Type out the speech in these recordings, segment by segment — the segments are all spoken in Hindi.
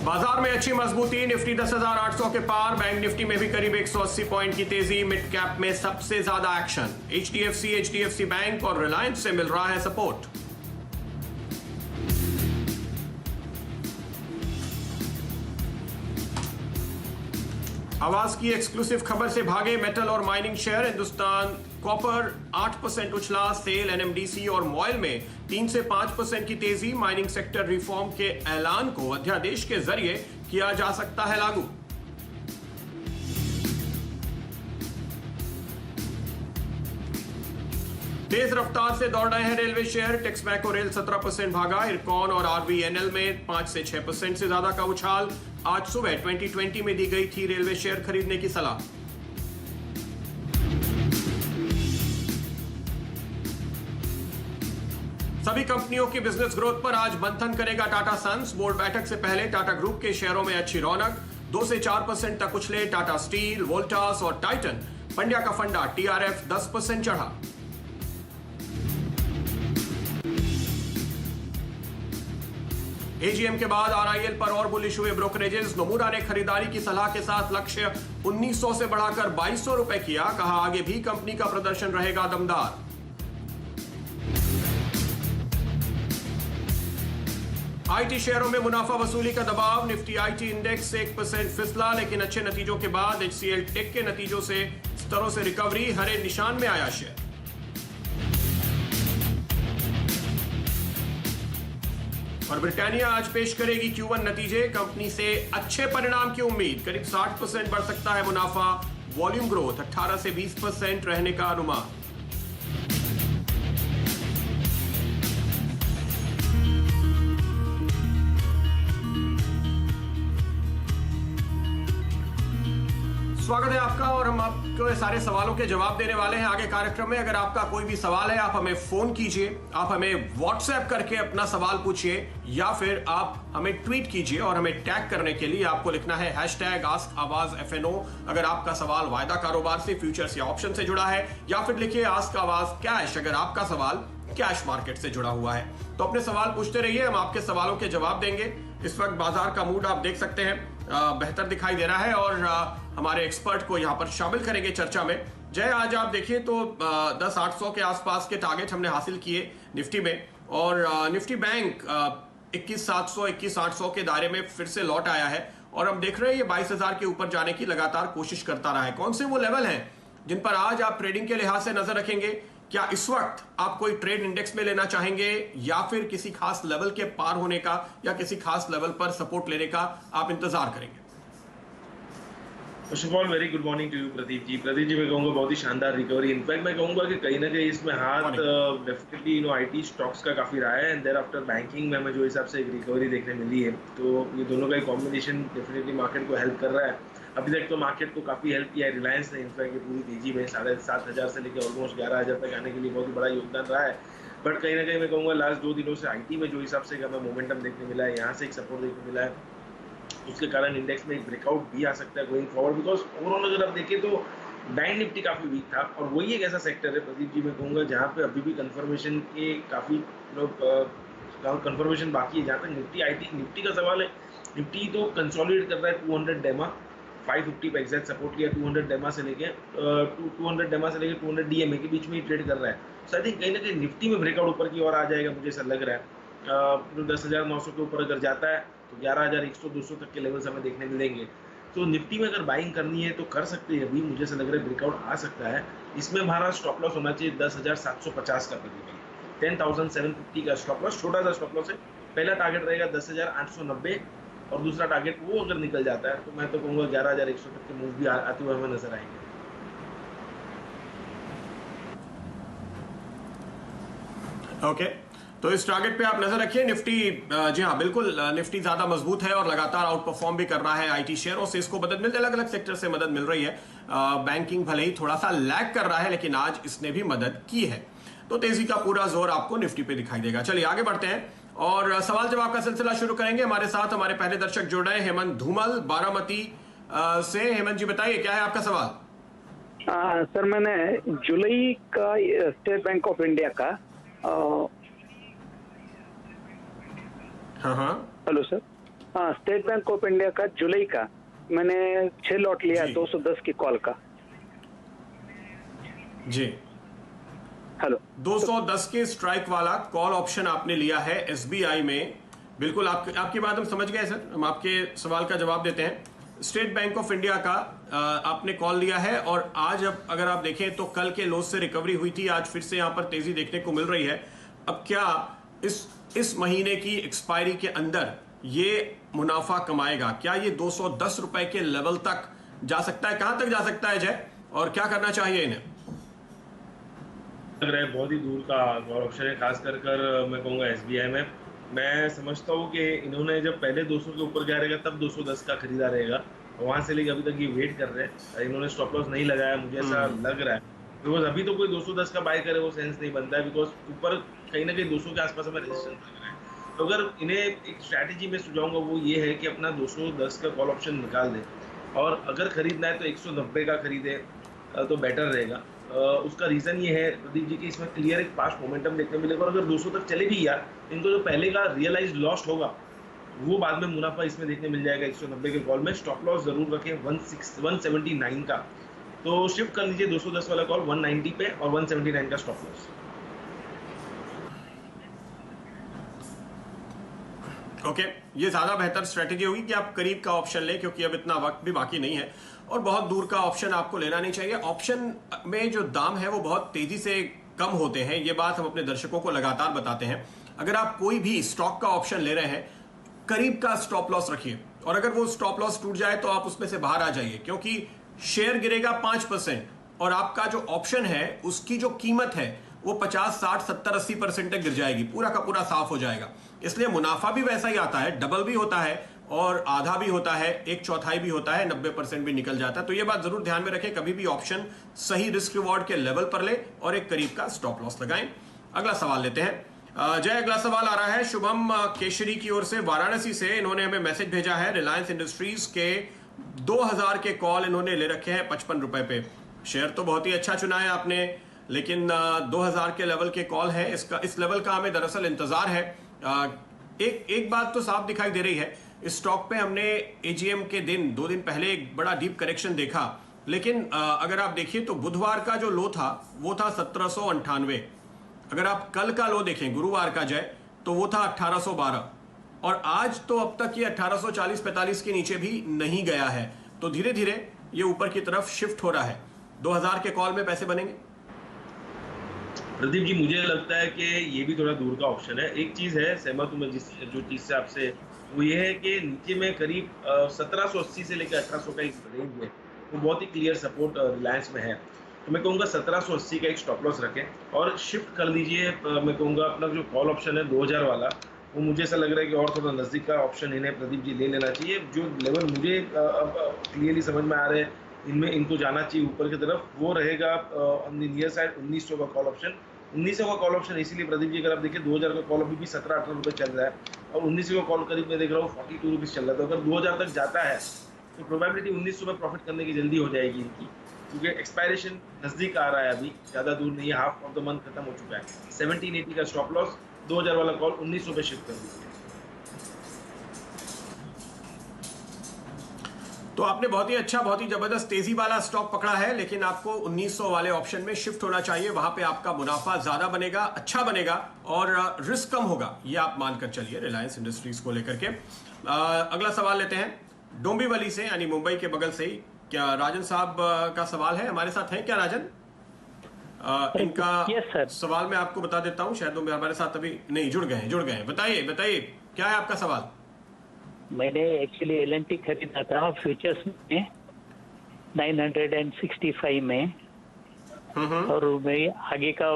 बाजार में अच्छी मजबूती, निफ्टी 10,800 के पार, बैंक निफ्टी में भी करीब 180 पॉइंट की तेजी। मिड कैप में सबसे ज्यादा एक्शन, एचडीएफसी बैंक और रिलायंस से मिल रहा है सपोर्ट। आवाज की एक्सक्लूसिव खबर से भागे मेटल और माइनिंग शेयर। हिंदुस्तान कॉपर 8% उछला, सेल, एनएमडीसी और मॉयल में 3 से 5% की तेजी। माइनिंग सेक्टर रिफॉर्म के ऐलान को अध्यादेश के जरिए किया जा सकता है लागू। तेज रफ्तार से दौड़ रहे हैं रेलवे शेयर। टेक्समैको रेल 17% भागा। इरकॉन और आरवीएनएल में 5 से 6% से ज्यादा का उछाल। आज सुबह 2020 में दी गई थी रेलवे शेयर खरीदने की सलाह। सभी कंपनियों की बिजनेस ग्रोथ पर आज मंथन करेगा टाटा सन्स। बोर्ड बैठक से पहले टाटा ग्रुप के शेयरों में अच्छी रौनक। 2 से 4% तक उछले टाटा स्टील, वोल्टास और टाइटन। पंड्या का फंडा टीआरएफ 10% चढ़ा। एजीएम के बाद आरआईएल पर और बुलिश हुए ब्रोकरेजेस। नोमुरा ने खरीदारी की सलाह के साथ लक्ष्य 1900 से बढ़ाकर 2200 रुपए किया। कहा आगे भी कंपनी का प्रदर्शन रहेगा दमदार। आईटी शेयरों में मुनाफा वसूली का दबाव। निफ्टी आईटी इंडेक्स 1% फिसला, लेकिन अच्छे नतीजों के बाद एचसीएल टेक के नतीजों से स्तरों से रिकवरी। हरे निशान में आया शेयर। और ब्रिटानिया आज पेश करेगी Q1 नतीजे। कंपनी से अच्छे परिणाम की उम्मीद। करीब 60% बढ़ सकता है मुनाफा। वॉल्यूम ग्रोथ 18 से 20% रहने का अनुमान। स्वागत है आपका और हम आपके सारे सवालों के जवाब देने वाले हैं आगे कार्यक्रम में। अगर आपका कोई भी सवाल है आप हमें फोन कीजिए, आप हमें व्हाट्सएप करके अपना सवाल पूछिए, या फिर आप हमें ट्वीट कीजिए और हमें टैग करने के लिए आपको लिखना है #AskAwazFNO। अगर आपका सवाल वायदा कारोबार से, फ्यूचर्स या ऑप्शन से जुड़ा है, या फिर लिखिए आस्क आवाज कैश अगर आपका सवाल कैश मार्केट से जुड़ा हुआ है। तो अपने सवाल पूछते रहिए, हम आपके सवालों के जवाब देंगे। इस वक्त बाजार का मूड आप देख सकते हैं बेहतर दिखाई दे रहा है और हमारे एक्सपर्ट को यहां पर शामिल करेंगे चर्चा में। जय, आज आप देखिए तो 10,800 के आसपास के टारगेट हमने हासिल किए निफ्टी में, और निफ्टी बैंक 21,700 21,800 के दायरे में फिर से लौट आया है। और हम देख रहे हैं ये 22,000 के ऊपर जाने की लगातार कोशिश करता रहा है। कौन से वो लेवल हैं जिन पर आज आप ट्रेडिंग के लिहाज से नजर रखेंगे? क्या इस वक्त आप कोई ट्रेड इंडेक्स में लेना चाहेंगे, या फिर किसी खास लेवल के पार होने का या किसी खास लेवल पर सपोर्ट लेने का आप इंतजार करेंगे? First of all very good morning to you Pradeep ji. मैं कहूँगा बहुत ही शानदार रिकवरी। इनफैक्ट मैं कहूँगा कि कहीं ना कहीं इसमें हाथ डेफिनेटली आईटी स्टॉक्स का काफी रहा है, एंड देयर आफ्टर बैंकिंग में हमें जो हिसाब से एक रिकवरी देखने मिली है, तो ये दोनों का एक कॉम्बिनेशन डेफिनेटली मार्केट को हेल्प कर रहा है। अभी तक तो मार्केट को काफी हेल्प किया है रिलायंस ने। इनफैक्ट ये पूरी तेजी में 7,500 से लेकर ऑलमोस्ट 11,000 तक आने के लिए बहुत ही बड़ा योगदान रहा है। बट कहीं ना कहीं मैं कहूँगा लास्ट 2 दिनों से आईटी में जो हिसाब से हमें मोमेंटम देखने मिला है, यहाँ से एक सपोर्ट देखने मिला है, उसके कारण इंडेक्स में एक ब्रेकआउट भी आ सकता है गोइंग फॉरवर्ड। बिकॉज ओवरऑल अगर आप देखें तो बैंक निफ्टी काफी वीक था, और वही एक ऐसा सेक्टर है प्रदीप जी मैं कहूँगा जहाँ पे अभी भी कंफर्मेशन के काफी कंफर्मेशन बाकी है। जहाँ तक निफ्टी का सवाल है, निफ्टी तो कंसोलिडेट कर रहा है 200 डेमा 550 पे एग्जैक्ट सपोर्ट किया। 200 डेमा से लेके 200 डीएमए के बीच में ही ट्रेड कर रहा है। सो आई थिंक कहीं ना कहीं निफ्टी में ब्रेकआउट ऊपर की ओर आ जाएगा, मुझे ऐसा लग रहा है। 10,900 के ऊपर अगर जाता है तो 11,100-200 तक के लेवल्स हमें देखने मिलेंगे। तो निफ्टी में अगर बाइंग करनी है तो कर सकते हैं, अभी मुझे ऐसा लग रहा है ब्रेकआउट आ सकता है। इसमें हमारा स्टॉप लॉस होना चाहिए 10,750 का प्रतिबल, 10,750 का स्टॉप लॉस, छोटा सा स्टॉप लॉस है। पहला टारगेट रहेगा 10,890, और दूसरा टारगेट वो अगर निकल जाता है तो मैं तो कहूँगा 11,100 तक के मूव भी आते हुए हमें नजर आएंगे। ओके, तो इस टारगेट पे आप नजर रखिए। निफ्टी जी हाँ बिल्कुल, निफ्टी ज्यादा मजबूत है और लगातार आउट परफॉर्म भी कर रहा है आईटी शेयरों से। इसको मदद मिलती है, अलग अलग सेक्टर से मदद मिल रही है। बैंकिंग भले ही थोड़ा सा लैग कर रहा है, लेकिन आज इसने भी मदद की है, तो तेजी का पूरा जोर आपको निफ्टी पे दिखाई देगा। चलिए आगे बढ़ते हैं और सवाल जवाब का सिलसिला शुरू करेंगे। हमारे साथ हमारे पहले दर्शक जुड़ रहे हैं हेमंत धूमल बारामती से। हेमंत जी बताइए क्या है आपका सवाल? सर मैंने जुलाई का स्टेट बैंक ऑफ इंडिया का हाँ, हेलो सर। हाँ, स्टेट बैंक ऑफ इंडिया का जुलाई का मैंने 6 लॉट लिया जी। 210 की कॉल का। जी, हेलो। 210 के स्ट्राइक वाला कॉल ऑप्शन आपने लिया है एसबीआई में। बिल्कुल आपकी बात हम समझ गए सर, हम आपके सवाल का जवाब देते हैं। स्टेट बैंक ऑफ इंडिया का आपने कॉल लिया है और आज अब अगर आप देखें तो कल के लॉस से रिकवरी हुई थी, आज फिर से यहां पर तेजी देखने को मिल रही है। अब क्या इस महीने की एक्सपायरी के अंदर ये मुनाफा कमाएगा? क्या ये 210 रुपए के लेवल तक जा सकता है? कहां तक जा सकता है जय, और क्या करना चाहिए इन्हें? लग रहा है बहुत ही दूर का ऑप्शन है, खास कर मैं कहूँगा एसबीआई में। मैं समझता हूँ कि इन्होंने जब पहले 200 के ऊपर गया रहेगा तब 210 का खरीदा रहेगा, वहां से लेके अभी तक ये वेट कर रहे हैं। इन्होंने स्टॉप लॉस नहीं लगाया, मुझे ऐसा लग रहा है, बिकॉज अभी तो कोई 210 का बाय करे वो सेंस नहीं बनता है, बिकॉज ऊपर कहीं ना कहीं 200 के आसपास हमें रेजिस्टेंस लग रहा है। तो अगर इन्हें एक स्ट्रैटेजी में सुझाऊंगा वो ये है कि अपना 210 का कॉल ऑप्शन निकाल दे, और अगर खरीदना है तो 190 का खरीदे तो बेटर रहेगा। उसका रीज़न ये है प्रदीप जी कि इसमें क्लियर एक पास्ट मोमेंटम देखने मिलेगा, और अगर 200 तक चले भी यार, इनको जो पहले का रियलाइज लॉस्ट होगा वो बाद में मुनाफा इसमें देखने मिल जाएगा 190 के कॉल में। स्टॉप लॉस जरूर रखें 179 का, तो शिफ्ट कर लीजिए 210 वाला कॉल 190 पे और 179 का स्टॉप लॉस। ओके, ये ज्यादा बेहतर स्ट्रेटेजी होगी कि आप करीब का ऑप्शन लें, क्योंकि अब इतना वक्त भी बाकी नहीं है और बहुत दूर का ऑप्शन आपको लेना नहीं चाहिए। ऑप्शन में जो दाम है वो बहुत तेजी से कम होते हैं, ये बात हम अपने दर्शकों को लगातार बताते हैं। अगर आप कोई भी स्टॉक का ऑप्शन ले रहे हैं, करीब का स्टॉप लॉस रखिए, और अगर वो स्टॉप लॉस टूट जाए तो आप उसमें से बाहर आ जाइए, क्योंकि शेयर गिरेगा 5% और आपका जो ऑप्शन है उसकी जो कीमत है वो 50, 60, 70, 80% तक गिर जाएगी, पूरा का पूरा साफ हो जाएगा। इसलिए मुनाफा भी वैसा ही आता है, डबल भी होता है और आधा भी होता है, 1/4 भी होता है, 90% भी निकल जाता है। तो ये बात जरूर ध्यान में रखें, कभी भी ऑप्शन सही रिस्क रिवॉर्ड के लेवल पर ले और एक करीब का स्टॉप लॉस लगाएं। अगला सवाल लेते हैं। जय, अगला सवाल आ रहा है शुभम केशरी की ओर से, वाराणसी से। इन्होंने हमें मैसेज भेजा है, रिलायंस इंडस्ट्रीज के 2000 के कॉल इन्होंने ले रखे हैं 55 रुपए पे। शेयर तो बहुत ही अच्छा चुना है आपने, लेकिन 2000 के लेवल के कॉल है, इस लेवल का हमें दरअसल इंतजार है। एक बात तो साफ दिखाई दे रही है, इस स्टॉक पे हमने एजीएम के दिन 2 दिन पहले एक बड़ा डीप करेक्शन देखा, लेकिन अगर आप देखिए तो बुधवार का जो लो था वो था 1798। अगर आप कल का लो देखें गुरुवार का जय, तो वो था 1812, और आज तो अब तक ये 1840-45 के नीचे भी नहीं गया है। तो धीरे धीरे ये ऊपर की तरफ शिफ्ट हो रहा है। 2000 के कॉल में पैसे बनेंगे? प्रदीप जी, मुझे लगता है कि ये भी थोड़ा दूर का ऑप्शन है। एक चीज़ है, सहमत हूँ मैं जो चीज़ से आपसे, वो ये है कि नीचे में करीब 1780 से लेकर 1800 का एक रेंज है, वो बहुत ही क्लियर सपोर्ट रिलायंस में है। तो मैं कहूँगा 1780 का एक स्टॉप लॉस रखें और शिफ्ट कर लीजिए। मैं कहूँगा अपना जो कॉल ऑप्शन है 2000 वाला, वो मुझे ऐसा लग रहा है कि और थोड़ा नज़दीक का ऑप्शन इन्हें प्रदीप जी ले लेना चाहिए। जो लेवल मुझे क्लियरली समझ में आ रहे हैं इनमें इनको जाना चाहिए ऊपर की तरफ, वो रहेगा नियर साइड 1900 का कॉल ऑप्शन। 1900 का कॉल ऑप्शन इसीलिए प्रदीप जी, अगर आप देखिए 2000 का कॉल अभी भी 17-18 रुपये चल रहा है और 1900 का कॉल करीब मैं देख रहा हूँ 42 रुपीज़ चल रहा था। अगर 2000 तक जाता है तो प्रोबेबिलिटी 1900 में प्रॉफिट करने की जल्दी हो जाएगी इनकी, क्योंकि एक्सपायरेशन नज़दीक आ रहा है, अभी ज़्यादा दूर नहीं है, हाफ ऑफ द मंथ खत्म हो चुका है। 1780 का स्टॉप लॉस, 2000 वाला कॉल 1900 पे शिफ्ट कर दीजिए। तो आपने बहुत ही अच्छा, बहुत ही जबरदस्त तेजी वाला स्टॉक पकड़ा है, लेकिन आपको 1900 वाले ऑप्शन में शिफ्ट होना चाहिए। वहां पे आपका मुनाफा ज्यादा बनेगा, अच्छा बनेगा और रिस्क कम होगा, ये आप मानकर चलिए रिलायंस इंडस्ट्रीज को लेकर के। अगला सवाल लेते हैं डोंबिवली से, यानी मुंबई के बगल से ही। क्या राजन साहब का सवाल है? हमारे साथ है क्या राजन? इनका Yes, sir. सवाल मैं आपको बता देता हूं, शायद वो हमारे साथ अभी नहीं जुड़ गए। बताइए क्या है आपका सवाल? मैंने एक्चुअली एलएनटी खरीदा था फ्यूचर्स में 965 में, और मैं आगे का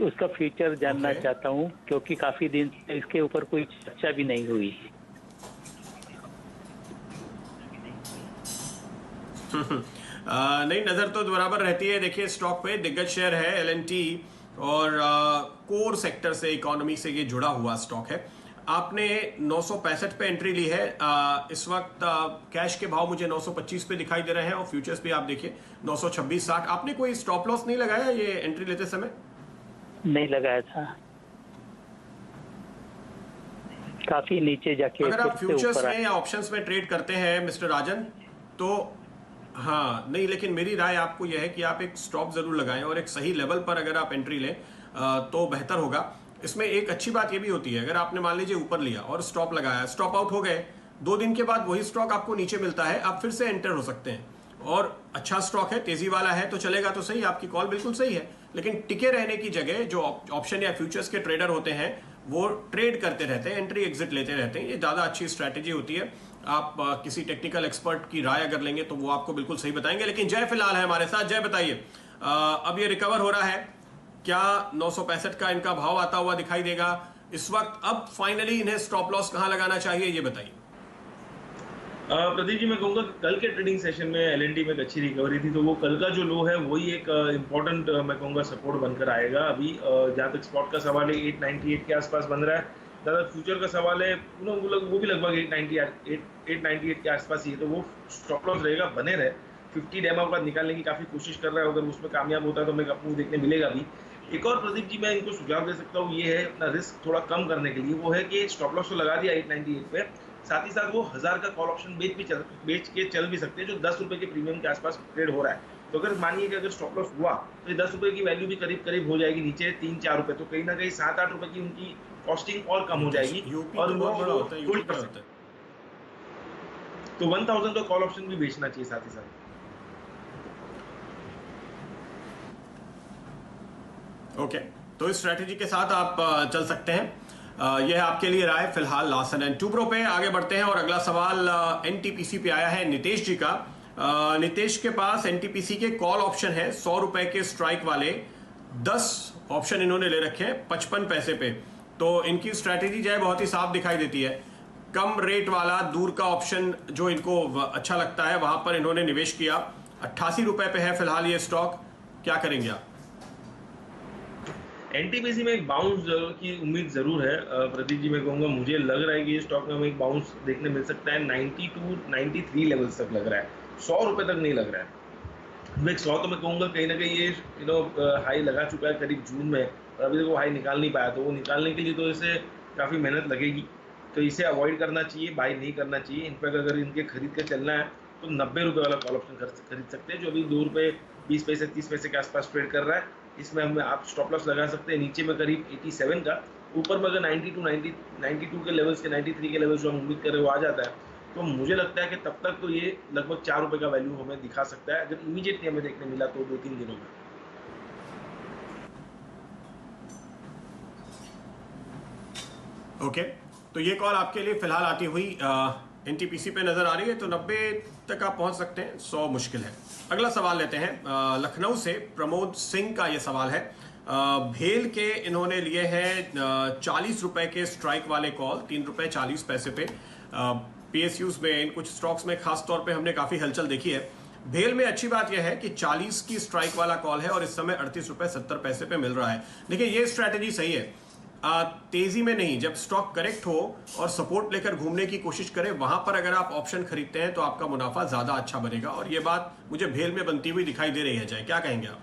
उसका फ्यूचर जानना Okay. चाहता हूँ, क्योंकि काफी दिन से इसके ऊपर कोई चर्चा भी नहीं हुई। नहीं, नजर तो बराबर रहती है। देखिए स्टॉक पे दिग्गज शेयर है एलएनटी, और कोर सेक्टर से, इकोनॉमी से ये जुड़ा हुआ स्टॉक है। आपने 965 पे एंट्री ली है। इस वक्त कैश के भाव मुझे 925 पे दिखाई दे रहे हैं, और फ्यूचर्स पे आप देखिए 926.60। आपने कोई स्टॉप लॉस नहीं लगाया ये एंट्री लेते समय? नहीं लगाया था। काफी नीचे जाके अगर आप फिर से फ्यूचर्स ऊपर में या ऑप्शंस में ट्रेड करते हैं मिस्टर राजन, तो हाँ नहीं, लेकिन मेरी राय आपको यह है कि आप एक स्टॉप जरूर लगाएं और एक सही लेवल पर अगर आप एंट्री लें तो बेहतर होगा। इसमें एक अच्छी बात यह भी होती है, अगर आपने मान लीजिए ऊपर लिया और स्टॉप लगाया, स्टॉप आउट हो गए, 2 दिन के बाद वही स्टॉक आपको नीचे मिलता है, आप फिर से एंटर हो सकते हैं। और अच्छा स्टॉक है, तेजी वाला है तो चलेगा तो सही, आपकी कॉल बिल्कुल सही है। लेकिन टिके रहने की जगह जो ऑप्शन या फ्यूचर्स के ट्रेडर होते हैं वो ट्रेड करते रहते हैं, एंट्री एग्जिट लेते रहते हैं, ये ज़्यादा अच्छी स्ट्रैटेजी होती है। आप किसी टेक्निकल एक्सपर्ट की राय अगर लेंगे तो वो आपको बिल्कुल सही बताएंगे। लेकिन जय फिलहाल है हमारे साथ। जय बताइए, अब ये रिकवर हो रहा है क्या? 965 का इनका भाव आता हुआ दिखाई देगा इस वक्त। अब फाइनली इन्हें स्टॉप लॉस कहां लगाना चाहिए ये बताइए। प्रदीप जी, मैं कहूँगा कि कल के ट्रेडिंग सेशन में एलएनटी में एक अच्छी रिकवरी थी, तो वो कल का जो लो है वही एक इम्पोर्टेंट मैं कहूँगा सपोर्ट बनकर आएगा। अभी जहाँ तक स्पॉट का सवाल है 898 के आसपास बन रहा है, ज़्यादा फ्यूचर का सवाल है वो भी लगभग 898 के आसपास ही है, तो वो स्टॉप लॉस रहेगा, बने रहे। 50 डेमो के बाद निकालने की काफ़ी कोशिश कर रहा है, अगर उसमें कामयाब होता है तो हमें अपनी देखने मिलेगा भी। एक और प्रदीप जी मैं इनको सुझाव दे सकता हूँ, ये है अपना रिस्क थोड़ा कम करने के लिए, वो है कि स्टॉप लॉस तो लगा दिया 898 पे, साथ ही साथ वो 1000 का कॉल ऑप्शन बेच के चल भी सकते हैं, जो 10 रुपए के प्रीमियम के आसपास ट्रेड हो रहा है। तो अगर मानिए कि अगर स्टॉप लॉस हुआ तो ये 10 रुपए की वैल्यू भी करीब करीब हो जाएगी नीचे 3-4 रुपए, तो कहीं ना कहीं 7-8 रुपए की उनकी कॉस्टिंग और कम हो जाएगी यूपी और तो वो बहुत बड़ा होता है, यूपी होल्ड कर क्या सकते होता है? हैं। तो 1000 का कॉल ऑप्शन भी बेचना चाहिए साथ ही साथ। ओके, तो इस स्ट्रेटेजी के साथ आप चल सकते हैं। यह आपके लिए राय फिलहाल लार्सन एंड टुब्रो पे। आगे बढ़ते हैं और अगला सवाल एनटीपीसी पे आया है नितेश जी का। नितेश के पास एनटीपीसी के कॉल ऑप्शन है 100 रुपए के स्ट्राइक वाले, 10 ऑप्शन इन्होंने ले रखे हैं 55 पैसे पे। तो इनकी स्ट्रेटेजी जो है बहुत ही साफ दिखाई देती है। कम रेट वाला दूर का ऑप्शन जो इनको अच्छा लगता है वहां पर इन्होंने निवेश किया। 88 रुपए पे है फिलहाल ये स्टॉक, क्या करेंगे आप? एनटीपीसी में एक बाउंस की उम्मीद जरूर है प्रदीप जी। मैं कहूँगा मुझे लग रहा है कि इस स्टॉक में हमें एक बाउंस देखने मिल सकता है 92-93 लेवल्स तक लग रहा है, 100 रुपए तक नहीं लग रहा है। 100 तो मैं कहूँगा कहीं ना कहीं ये हाई लगा चुका है करीब जून में, और अभी तक वो हाई निकाल नहीं पाया, तो वो निकालने के लिए तो इसे काफ़ी मेहनत लगेगी, तो इसे अवॉइड करना चाहिए, बाई नहीं करना चाहिए। इनफैक्ट अगर इनके खरीद के चलना है तो 90 रुपये वाला कॉल ऑप्शन खरीद सकते हैं, जो अभी 2 रुपये 20 पैसे 30 पैसे के आसपास ट्रेड कर रहा है। इसमें हमें आप स्टॉप लॉस लगा सकते हैं नीचे में करीब 87 का, ऊपर में अगर 92 के लेवल्स के 93 के लेवल्स जो हम उम्मीद कर रहे हैं वो आ जाता है, तो मुझे लगता है कि तब तक तो ये लगभग 4 रुपये का वैल्यू हमें दिखा सकता है, अगर इमीडिएटली हमें देखने मिला तो 2-3 दिनों में। ओके, तो ये कॉल आपके लिए फिलहाल आती हुई एनटीपीसी पे नजर आ रही है, तो 90 तक आप पहुंच सकते हैं, 100 मुश्किल है। अगला सवाल लेते हैं लखनऊ से प्रमोद सिंह का ये सवाल है। भेल के इन्होंने लिए हैं 40 रुपए के स्ट्राइक वाले कॉल, 3 रुपए 40 पैसे पे। पीएसयूज में इन कुछ स्टॉक्स में खास तौर पे हमने काफी हलचल देखी है। भेल में अच्छी बात यह है कि 40 की स्ट्राइक वाला कॉल है और इस समय 38 रुपए 70 पैसे पे मिल रहा है। देखिए ये स्ट्रैटेजी सही है, तेजी में नहीं, जब स्टॉक करेक्ट हो और सपोर्ट लेकर घूमने की कोशिश करें, वहां पर अगर आप ऑप्शन खरीदते हैं तो आपका मुनाफा ज्यादा अच्छा बनेगा, और ये बात मुझे भेल में बनती हुई दिखाई दे रही है। जय, क्या कहेंगे आप?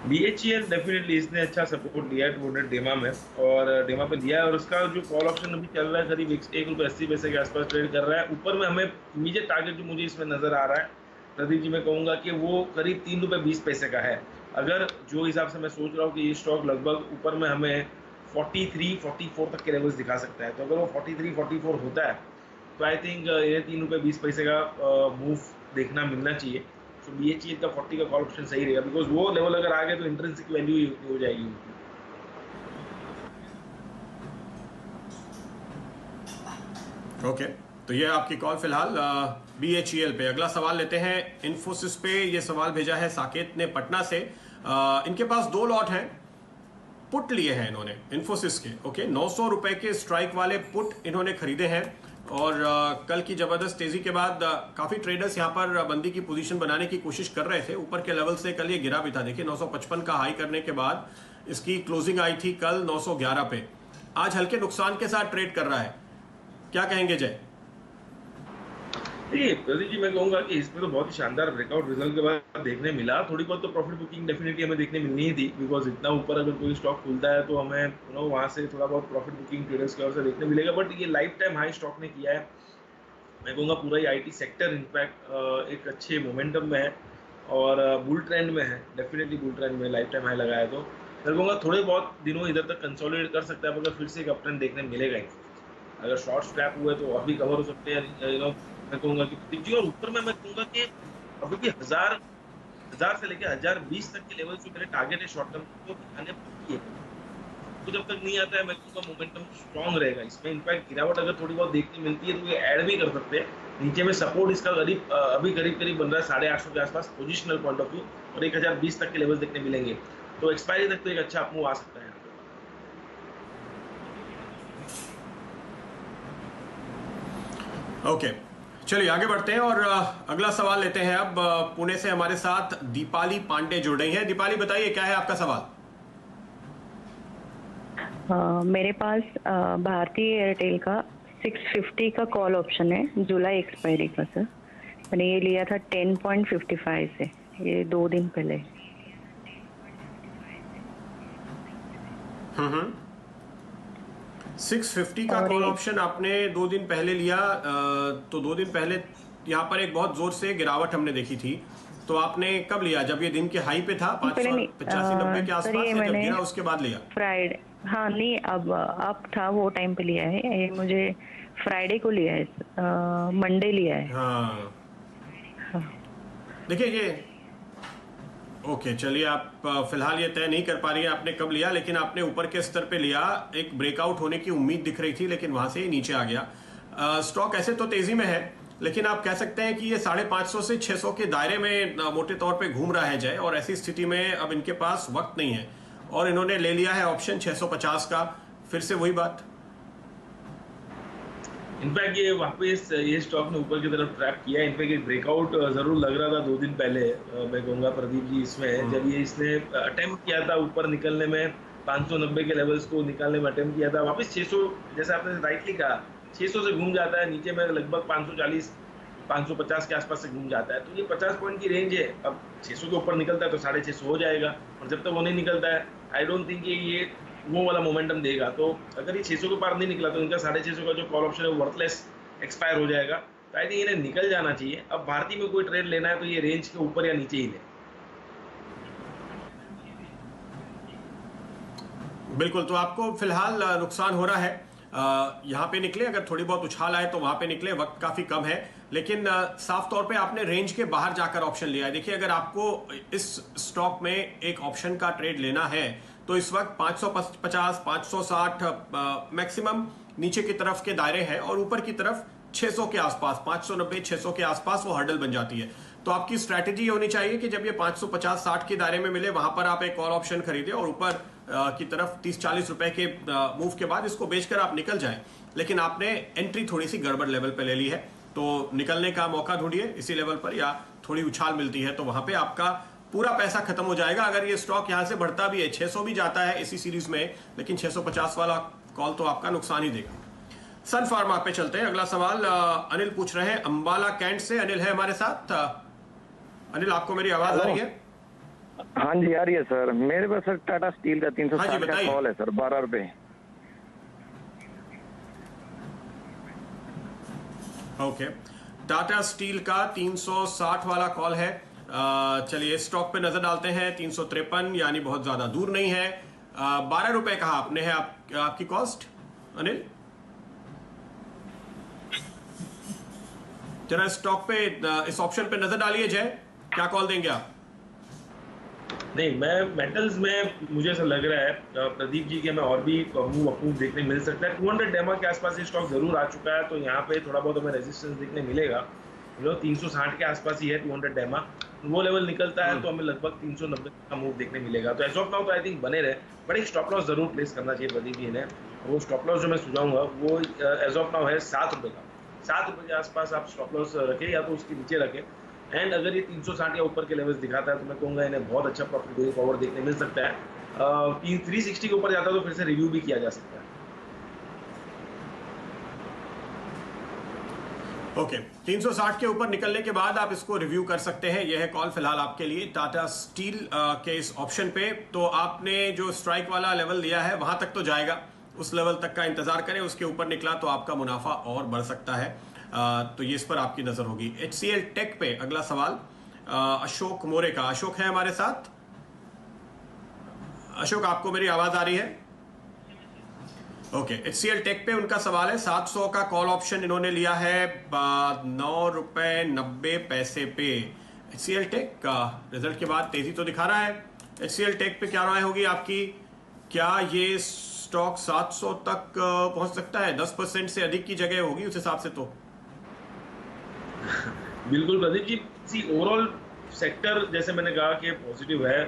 BHEL डेफिनेटली इसने अच्छा सपोर्ट दिया है 200 डेमा में, और डेमा पे दिया है, और उसका जो कॉल ऑप्शन अभी चल रहा है करीब 1 रुपये 80 पैसे के आसपास ट्रेड कर रहा है। ऊपर में हमें इमीडिएट टारगेट जो मुझे इसमें नजर आ रहा है प्रदीप जी, मैं कहूँगा कि वो करीब 3 रुपये 20 पैसे का है। अगर जो हिसाब से मैं सोच रहा हूँ कि ये स्टॉक लगभग ऊपर में हमें 43-44 तक के लेवल्स दिखा सकता है, तो अगर वो 43-44 होता है तो आई थिंक ये 3 रुपये 20 पैसे का मूव देखना मिलना चाहिए। तो BHEL का 40 का कॉल ऑप्शन सही रहेगा, बिकॉज वो लेवल अगर आ गए तो इंट्रिंसिक वैल्यू ही हो जाएगी उनकी। ओके, तो ये आपकी कॉल फिलहाल BHEL पे। अगला सवाल लेते हैं इन्फोसिस पे। ये सवाल भेजा है साकेत ने पटना से। इनके पास 2 लॉट हैं, पुट लिए हैं इन्होंने इन्फोसिस के। ओके, 900 रुपए के स्ट्राइक वाले पुट इन्होंने खरीदे हैं, और कल की जबरदस्त तेजी के बाद काफी ट्रेडर्स यहां पर बंदी की पोजीशन बनाने की कोशिश कर रहे थे। ऊपर के लेवल से कल ये गिरा भी था, देखिए 955 का हाई करने के बाद इसकी क्लोजिंग आई थी कल 911 पे। आज हल्के नुकसान के साथ ट्रेड कर रहा है, क्या कहेंगे जय? देखिए प्रदीप जी, मैं कहूंगा कि इसमें तो बहुत ही शानदार ब्रेकआउट रिजल्ट के बाद देखने मिला। थोड़ी बहुत तो प्रॉफिट बुकिंग डेफिनेटली हमें देखने मिलनी ही थी, बिकॉज इतना ऊपर अगर कोई स्टॉक खुलता है तो हमें वहां से थोड़ा बहुत प्रॉफिट बुकिंग ट्रेडर्स की ओर से देखने मिलेगा। बट ये लाइफ टाइम हाई स्टॉक ने किया है। मैं कहूँगा पूरा ही आईटी सेक्टर इनफैक्ट एक अच्छे मोमेंटम में है और बुल ट्रेंड में है। डेफिनेटली बुल ट्रेंड में लाइफ टाइम हाई लगाया तो मैं कहूँगा थोड़े बहुत दिनों इधर तक कंसोलिडेट कर सकता है, मगर फिर से एक अप ट्रेंड देखने मिलेगा ही। अगर शॉर्ट स्क्रैप हुए तो और भी कवर हो सकते हैं, मैं कहूँगा कि प्रतीक जी। और ऊपर में मैं कहूँगा कि अभी भी 1000 से लेकर 1020 तक के लेवल जो मेरे टारगेट है शॉर्ट टर्म को दिखाने बाकी है। तो जब तक नहीं आता है मैं कहूँगा मोमेंटम स्ट्रॉन्ग रहेगा इसमें। इनफैक्ट गिरावट अगर थोड़ी बहुत देखने मिलती है तो ये ऐड भी कर सकते हैं। नीचे में सपोर्ट इसका अभी करीब बन रहा है 850 के आसपास पोजिशनल पॉइंट ऑफ व्यू, और 1020 तक के लेवल देखने मिलेंगे। तो एक्सपायरी तक तो एक अच्छा अपमूव आ सकता है। ओके, चलिए आगे बढ़ते हैं और अगला सवाल लेते हैं। अब पुणे से हमारे साथ दीपाली पांडे जुड़ रही हैं। दीपाली बताइए क्या है आपका सवाल? मेरे पास भारतीय एयरटेल का 650 का कॉल ऑप्शन है, जुलाई एक्सपायरी का सर। मैंने ये लिया था 10.55 से, ये 2 दिन पहले। 650 का कॉल ऑप्शन आपने 2 दिन पहले लिया, तो 2 दिन पहले यहाँ पर एक बहुत जोर से गिरावट हमने देखी थी। तो आपने कब लिया? जब ये दिन के हाई पे था 585-90 के आसपास, या जब गिरा उसके बाद लिया? फ्राइडे, हाँ नहीं, अब था वो टाइम पे लिया है। ये मुझे फ्राइडे को लिया है, मंडे लिया है। हाँ, देखिए ये ओके, चलिए आप फिलहाल ये तय नहीं कर पा रही है आपने कब लिया, लेकिन आपने ऊपर के स्तर पे लिया। एक ब्रेकआउट होने की उम्मीद दिख रही थी, लेकिन वहां से ही नीचे आ गया। स्टॉक ऐसे तो तेजी में है, लेकिन आप कह सकते हैं कि ये 550 से 600 के दायरे में मोटे तौर पे घूम रहा है जय, और ऐसी स्थिति में अब इनके पास वक्त नहीं है और इन्होंने ले लिया है ऑप्शन 650 का। फिर से वही बात। इनफैक्ट ये वापस ये स्टॉक ने ऊपर की तरफ ट्रैप किया। इनफैक्ट एक ब्रेकआउट जरूर लग रहा था 2 दिन पहले, मैं कहूँगा प्रदीप जी इसमें, जब ये इसने अटेम्प्ट किया था ऊपर निकलने में, 590 के लेवल्स को निकालने में अटेम्प्ट किया था। वापस 600, जैसा आपने राइटली कहा, 600 से घूम जाता है, नीचे में लगभग 540 550 के आसपास से घूम जाता है। तो ये 50 पॉइंट की रेंज है। अब 600 के ऊपर निकलता है तो 650 हो जाएगा, और जब तक वो नहीं निकलता है आई डोंट थिंक ये वो वाला मोमेंटम देगा। तो अगर ये 600 के पार नहीं निकला तो इनका 650 का जो कॉल ऑप्शन है वो वर्थलेस एक्सपायर हो जाएगा। तो आई थिंक इन्हें निकल जाना चाहिए। अब भारतीय में कोई ट्रेड लेना है तो ये रेंज के ऊपर या नीचे ही ले। बिल्कुल, तो आपको फिलहाल नुकसान हो रहा है। यहाँ पे निकले, अगर थोड़ी बहुत उछाल आए तो वहां पे निकले, वक्त काफी कम है, लेकिन साफ तौर पे आपने रेंज के बाहर जाकर ऑप्शन लिया है। देखिए, अगर आपको इस स्टॉक में एक ऑप्शन का ट्रेड लेना है तो इस वक्त 550, 560 मैक्सिमम नीचे की तरफ के दायरे हैं, और ऊपर की तरफ 600 के आसपास, 590, 600 के आसपास वो हर्डल बन जाती है। तो आपकी स्ट्रैटेजी होनी चाहिए कि जब ये 550-60 के दायरे में मिले, वहां पर आप एक कॉल ऑप्शन खरीदें और ऊपर की तरफ 30-40 रुपए के मूव के बाद इसको बेचकर आप निकल जाएं। लेकिन आपने एंट्री थोड़ी सी गड़बड़ लेवल पे ले ली है, तो निकलने का मौका ढूंढिए इसी लेवल पर, या थोड़ी उछाल मिलती है तो वहां पे आपका पूरा पैसा खत्म हो जाएगा। अगर ये स्टॉक यहां से बढ़ता भी है, 600 भी जाता है इसी सीरीज में, लेकिन 650 वाला कॉल तो आपका नुकसान ही देगा। सन फार्मा पे चलते हैं। अगला सवाल अनिल पूछ रहे हैं अंबाला कैंट से। अनिल है हमारे साथ। अनिल, आपको मेरी आवाज आ रही है? हाँ जी आ रही है सर। मेरे पास सर टाटा स्टील का 360 का कॉल है सर, 12 रुपए। ओके, टाटा स्टील का 360 वाला कॉल है। चलिए स्टॉक पे नजर डालते हैं। 353 यानी बहुत ज्यादा दूर नहीं है। 12 रुपए कहा आपने है आपकी कॉस्ट अनिल। जरा स्टॉक पे इस ऑप्शन पे नजर डालिए जय, क्या कॉल देंगे आप? नहीं, मैं मेटल्स में मुझे ऐसा लग रहा है प्रदीप जी के में और भी मूव अपमूव देखने मिल सकता है। 200 डेमा के आसपास ये स्टॉक जरूर आ चुका है, तो यहाँ पे थोड़ा बहुत हमें रेजिस्टेंस देखने मिलेगा। 360 के आसपास ही है 200 डेमा, वो लेवल निकलता है तो हमें लगभग 390 का मूव देखने मिलेगा। तो एज ऑफ नाउ तो आई थिंक बने रहे, बट एक स्टॉप लॉस जरूर प्लेस करना चाहिए प्रदीप जी ने। वो स्टॉप लॉस जो मैं सुझाऊंगा वो एज ऑफ नाउ है 7 रुपये का। 7 रुपये के आसपास आप स्टॉप लॉस रखें या तो उसके नीचे रखें। एंड अगर ये 360 या ऊपर के लेवल्स दिखाता है तो मैं कहूँगा इन्हें बहुत अच्छा प्रॉफिट गोइंग फॉरवर्ड देखने मिल सकता है। 360 के ऊपर जाता है तो फिर से रिव्यू भी किया जा सकता है। ओके 360 के ऊपर निकलने के बाद आप इसको रिव्यू कर सकते हैं। यह है कॉल फिलहाल आपके लिए टाटा स्टील के इस ऑप्शन पे। तो आपने जो स्ट्राइक वाला लेवल लिया है वहां तक तो जाएगा, उस लेवल तक का इंतजार करें। उसके ऊपर निकला तो आपका मुनाफा और बढ़ सकता है। तो ये इस पर आपकी नजर होगी। HCL टेक पे अगला सवाल अशोक मोरे का। अशोक है हमारे साथ। अशोक, आपको मेरी आवाज आ रही है? ओके HCL टेक पे उनका सवाल है 700 का कॉल ऑप्शन इन्होंने लिया है 9.90 पे। HCL टेक का रिजल्ट के बाद तेजी तो दिखा रहा है। HCL टेक पे क्या राय होगी आपकी? क्या ये स्टॉक 700 तक पहुंच सकता है? 10% से अधिक की जगह होगी उस हिसाब से तो। बिल्कुल प्रदीप जी, ओवरऑल सेक्टर जैसे मैंने कहा कि पॉजिटिव है,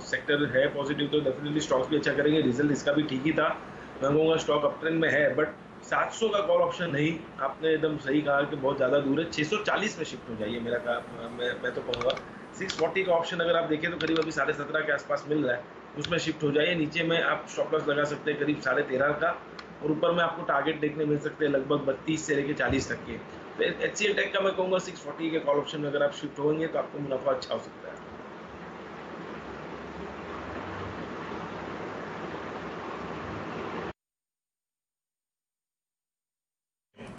सेक्टर है पॉजिटिव, तो डेफिनेटली स्टॉक्स भी अच्छा करेंगे। रिजल्ट इसका भी ठीक ही था। मैं कहूँगा स्टॉक अप ट्रेंड में है, बट 700 का कॉल ऑप्शन नहीं। आपने एकदम सही कहा कि बहुत ज़्यादा दूर है। 640 में शिफ्ट हो जाइए मेरा कहा। मैं तो कहूँगा 640 का ऑप्शन अगर आप देखें तो करीब अभी 17.5 के आसपास मिल रहा है, उसमें शिफ्ट हो जाइए। नीचे में आप स्टॉप लॉस लगा सकते हैं करीब 13.5 का, और ऊपर में आपको टारगेट देखने मिल सकते हैं लगभग 32 से लेकर 40 तक के। तो HCL टेक का मैं कहूँगा 640 के कॉल ऑप्शन में अगर आप शिफ्ट होंगे तो आपको मुनाफा अच्छा हो सकता है।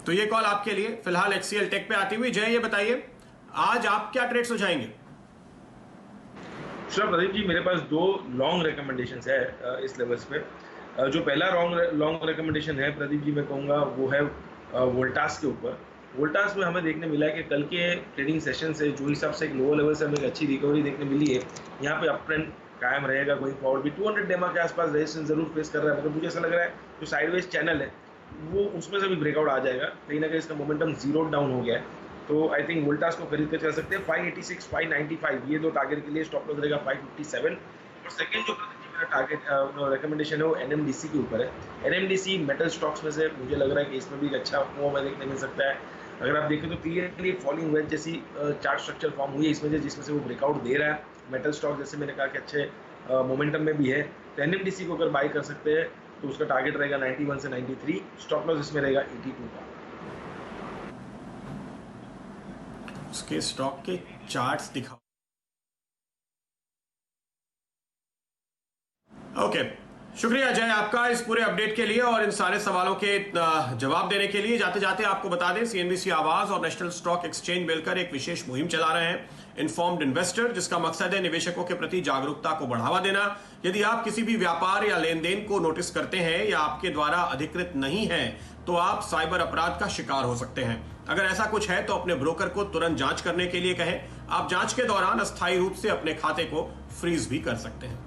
तो ये कॉल आपके लिए फिलहाल HCL टेक पे आती हुई। जय, ये बताइए आज आप क्या ट्रेड सुझाएंगे? श्री प्रदीप जी, मेरे पास 2 लॉन्ग रिकमेंडेशंस है इस लेवल्स पे। जो पहला लॉन्ग रिकमेंडेशन है प्रदीप जी, मैं कहूँगा वो है वोल्टास के ऊपर। वोल्टास में हमें देखने मिला है कि कल के ट्रेडिंग सेशन से जो हिसाब से एक लोअर लेवल से हमें एक अच्छी रिकवरी देखने मिली है, यहाँ पे अप ट्रेंड कायम रहेगा गोइंग फॉरवर्ड भी। 200 डेमा के आसपास रेजिस्टेंस जरूर फेस कर रहा है, मगर मुझे ऐसा लग रहा है जो साइडवेज चैनल है वो उसमें से भी ब्रेकआउट आ जाएगा। कहीं ना कहीं इसका मोमेंटम जीरो डाउन हो गया है, तो आई थिंक वोल्टास को खरीद कर चल सकते हैं। 586 595 ये 2 टारगेट के लिए स्टॉप लॉस रहेगा 557। और सेकंड जो मेरा टारगेट रिकमेंडेशन है वो NMDC के ऊपर है। NMDC मेटल स्टॉक्स में से मुझे लग रहा है कि इसमें भी एक अच्छा मूव हमें देखने मिल सकता है। अगर आप देखें तो क्लियरली फॉलिंग वेज जैसी चार्ट स्ट्रक्चर फॉर्म हुई है जिसमें से वो ब्रेकआउट दे रहा है। मेटल स्टॉक जैसे मैंने कहा कि अच्छे मोमेंटम में भी है, तो NMDC को अगर बाय कर सकते हैं तो उसका टारगेट रहेगा 91 से 93, स्टॉप लॉस इसमें रहेगा 82 का। उसके स्टॉक के चार्ट्स दिखाओ। ओके, शुक्रिया जय आपका इस पूरे अपडेट के लिए और इन सारे सवालों के जवाब देने के लिए। जाते जाते आपको बता दें CNBC आवाज और नेशनल स्टॉक एक्सचेंज मिलकर एक विशेष मुहिम चला रहे हैं, इन्फॉर्म्ड इन्वेस्टर, जिसका मकसद है निवेशकों के प्रति जागरूकता को बढ़ावा देना। यदि आप किसी भी व्यापार या लेन देन को नोटिस करते हैं या आपके द्वारा अधिकृत नहीं है तो आप साइबर अपराध का शिकार हो सकते हैं। अगर ऐसा कुछ है तो अपने ब्रोकर को तुरंत जांच करने के लिए कहें। आप जांच के दौरान अस्थायी रूप से अपने खाते को फ्रीज भी कर सकते हैं।